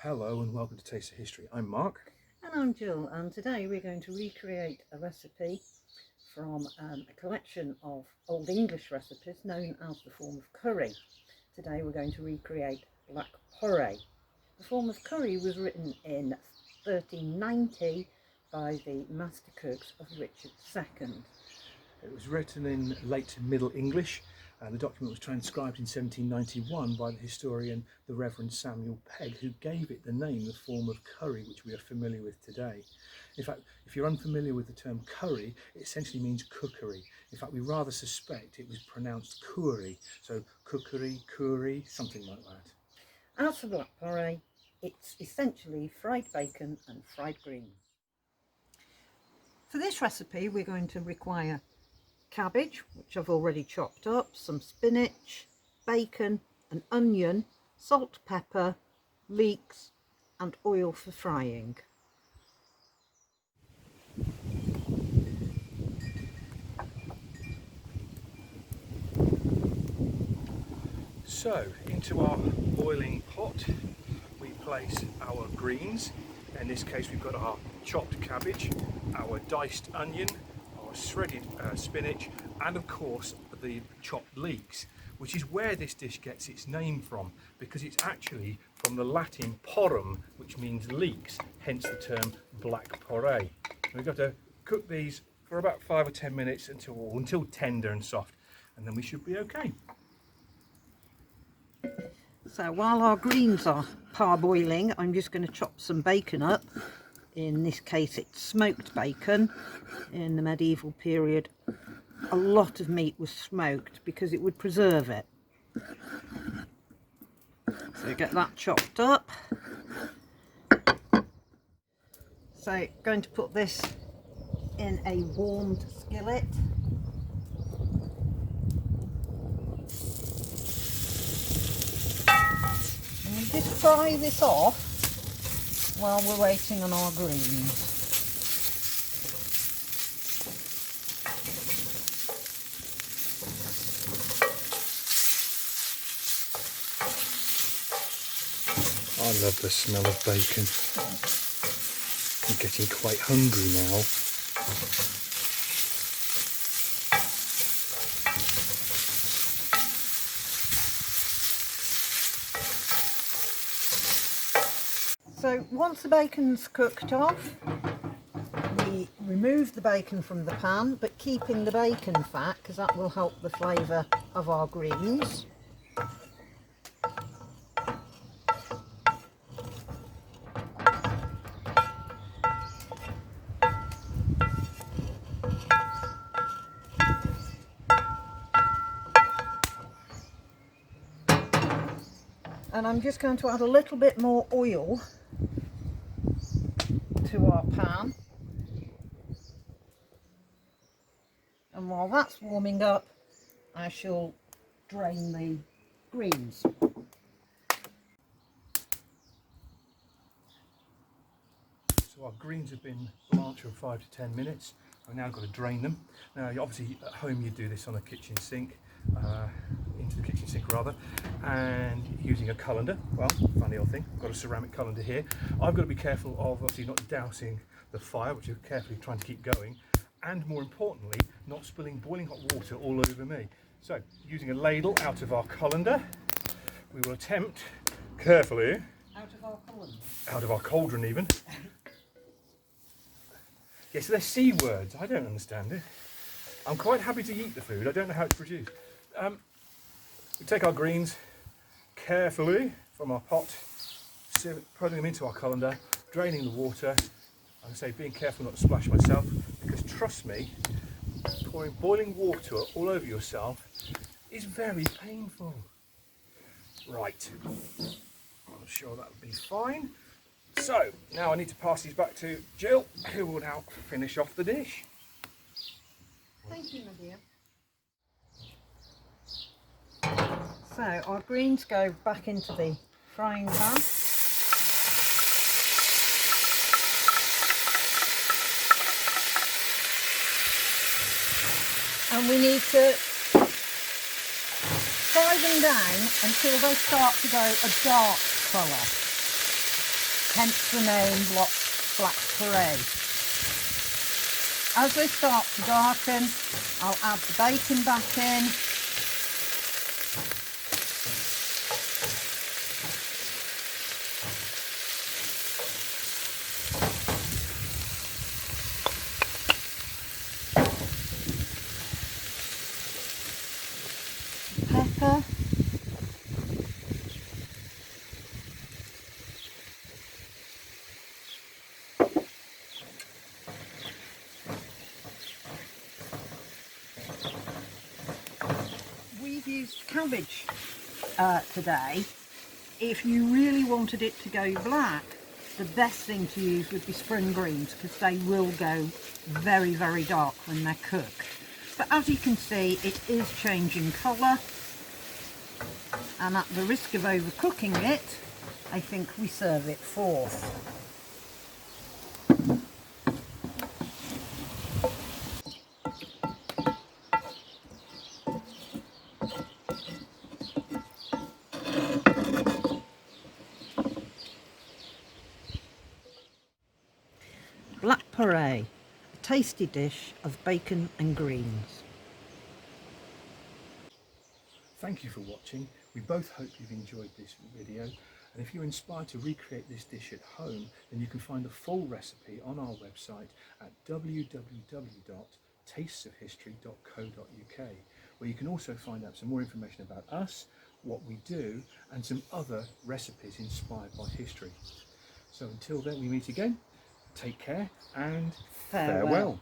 Hello and welcome to Taste of History. I'm Mark. And I'm Jill, and today we're going to recreate a recipe from a collection of Old English recipes known as the form of curry. Today we're going to recreate black porray. The form of curry was written in 1390 by the master cooks of Richard II. It was written in late Middle English and the document was transcribed in 1791 by the historian the Reverend Samuel Pegg, who gave it the name, the form of curry, which we are familiar with today. In fact, if you're unfamiliar with the term curry, it essentially means cookery. In fact, we rather suspect it was pronounced coorie, so cookery, curry, something like that. As for black porray, it's essentially fried bacon and fried greens. For this recipe we're going to require cabbage, which I've already chopped up, some spinach, bacon, an onion, salt, pepper, leeks and oil for frying. So, into our boiling pot we place our greens. In this case we've got our chopped cabbage, our diced onion, our shredded spinach, and of course the chopped leeks, which is where this dish gets its name from, because it's actually from the Latin porrum, which means leeks, hence the term black porray. We've got to cook these for about 5 or 10 minutes until tender and soft, and then we should be okay. So while our greens are parboiling, I'm just going to chop some bacon up. In this case it's smoked bacon. In the medieval period a lot of meat was smoked because it would preserve it. So get that chopped up. So going to put this in a warmed skillet. And we just fry this off while we're waiting on our greens. I love the smell of bacon. I'm getting quite hungry now. So once the bacon's cooked off, we remove the bacon from the pan, but keeping the bacon fat because that will help the flavour of our greens. And I'm just going to add a little bit more oil to our pan. And while that's warming up, I shall drain the greens. So our greens have been blanched for 5 to 10 minutes. I've now got to drain them. Now obviously at home you do this on a kitchen sink, into the kitchen sink rather, and using a colander. Well, funny old thing, I've got a ceramic colander here. I've got to be careful of obviously not dousing the fire, which I'm carefully trying to keep going, and more importantly not spilling boiling hot water all over me. So using a ladle out of our colander, we will attempt carefully out of our cauldron even. Yes, they're C words, I don't understand it. I'm quite happy to eat the food, I don't know how it's produced. We take our greens carefully from our pot, putting them into our colander, draining the water. I say being careful not to splash myself, because trust me, pouring boiling water all over yourself is very painful. Right, I'm sure that will be fine. So now I need to pass these back to Jill, who will now finish off the dish. Thank you, my dear. So our greens go back into the frying pan. And we need to fry them down until they start to go a dark colour. hence the name Black Porray. As they start to darken, I'll add the bacon back in. Pepper. We've used cabbage today. If you really wanted it to go black, the best thing to use would be spring greens, because they will go very, very dark when they're cooked. But as you can see, it is changing colour, and at the risk of overcooking it, I think we serve it forth. Black Porray, a tasty dish of bacon and greens. Thank you for watching. We both hope you've enjoyed this video, and if you're inspired to recreate this dish at home, then you can find the full recipe on our website at www.tastesofhistory.co.uk, where you can also find out some more information about us, what we do, and some other recipes inspired by history. So until then we meet again, take care and farewell.